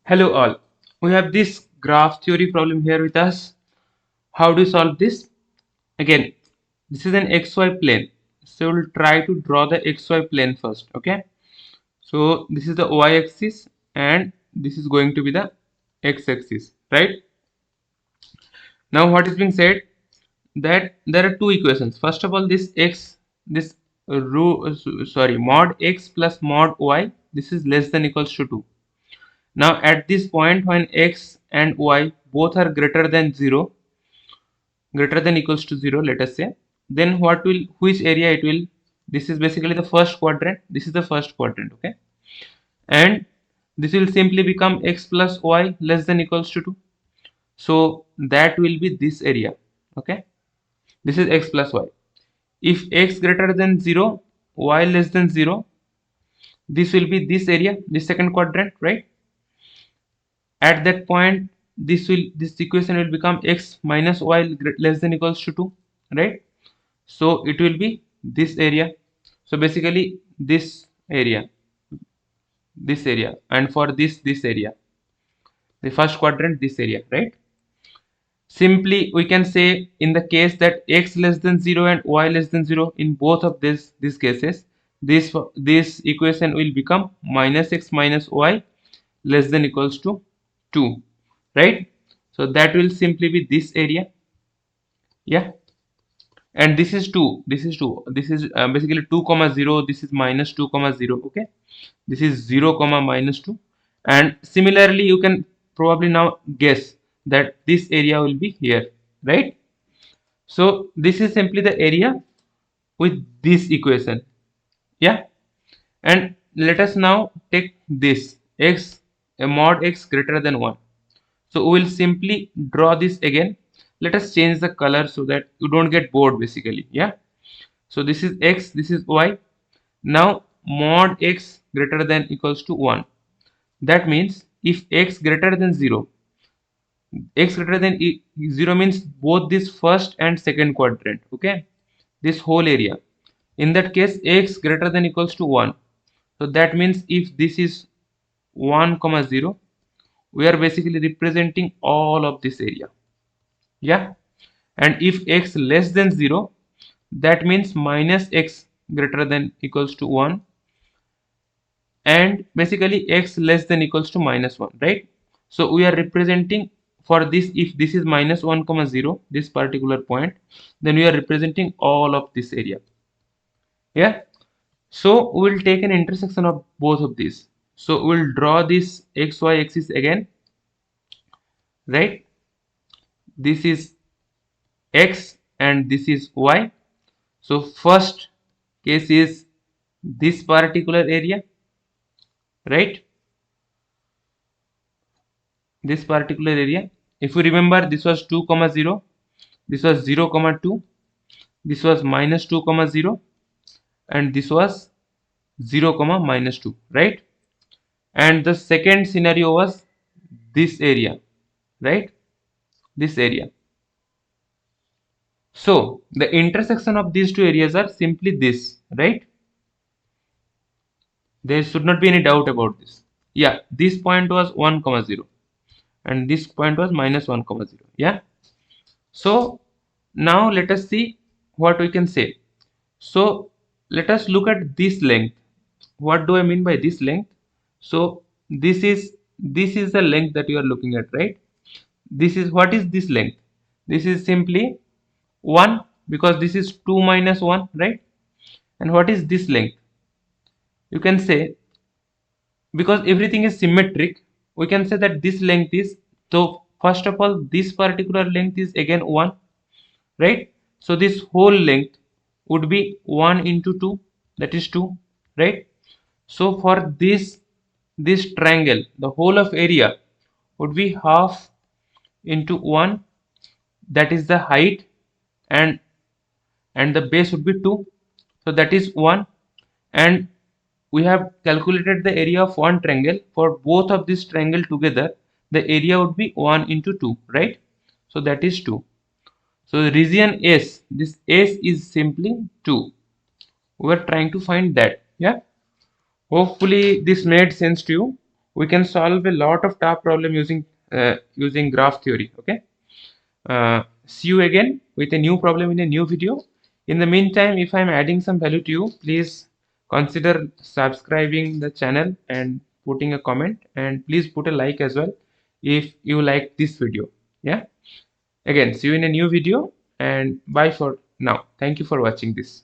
Hello all. We have this graph theory problem here with us. How do you solve this? Again, this is an xy plane. So we'll try to draw the xy plane first. Okay. So this is the y-axis and this is going to be the x-axis, right? Now what is being said that there are two equations. First of all, this mod x plus mod y, this is less than equals to 2. Now at this point when x and y both are greater than 0, greater than equals to 0, let us say, then which area it will, this is basically the first quadrant, this is the first quadrant, okay, and this will simply become x plus y less than equals to 2. So that will be this area, okay, this is x plus y. If x greater than 0, y less than 0, this will be this area, this second quadrant, right? At that point this equation will become x minus y less than equals to 2, right? So it will be this area. So basically this area, and for this area, the first quadrant, this area, right? Simply we can say in the case that x less than 0 and y less than 0, in both of these cases, this equation will become minus x minus y less than equals to 2, right? So that will simply be this area, yeah. And this is 2, this is basically 2 comma 0, this is minus 2 comma 0, okay, this is 0 comma minus 2. And similarly you can probably now guess that this area will be here, right? So this is simply the area with this equation, yeah. And let us now take this x, mod x greater than 1. So we will simply draw this again. Let us change the color so that you don't get bored basically, yeah. So this is x, this is y. Now mod x greater than equals to 1. That means if x greater than 0, x greater than 0 means both this first and second quadrant, okay, this whole area. In that case x greater than equals to 1. So that means if this is 1 comma 0, we are basically representing all of this area, yeah. And if x less than 0, that means minus x greater than equals to 1, and basically x less than equals to minus 1, right? So we are representing for this, if this is minus 1 comma 0, this particular point, then we are representing all of this area, yeah. So we will take an intersection of both of these. So we will draw this xy axis again, right? This is x and this is y. So first case is this particular area, right? This particular area. If you remember, this was 2 comma 0, this was 0 comma 2, this was minus 2 comma 0, and this was 0 comma minus 2, right? And the second scenario was this area, right? This area. So the intersection of these two areas are simply this, right? There should not be any doubt about this. Yeah, this point was 1 comma 0 and this point was minus 1 comma 0, yeah. So now let us see what we can say. So let us look at this length. What do I mean by this length? So this is the length that you are looking at, right? This is, what is this length? This is simply 1, because this is 2 minus 1, right? And what is this length? You can say, because everything is symmetric, we can say that this length is, so first of all this particular length is again 1, right? So this whole length would be 1 into 2, that is 2, right? So for this triangle, the whole of area would be half into 1, that is the height, and the base would be 2, so that is 1. And we have calculated the area of one triangle. For both of this triangle together, the area would be 1 into 2, right? So that is 2. So the region S, this S is simply 2. We are trying to find that, yeah. Hopefully this made sense to you. we can solve a lot of top problem using graph theory. Okay. See you again with a new problem in a new video. In the meantime, if I'm adding some value to you, please consider subscribing the channel and putting a comment, and please put a like as well if you like this video. Yeah. Again, see you in a new video, and bye for now. Thank you for watching this.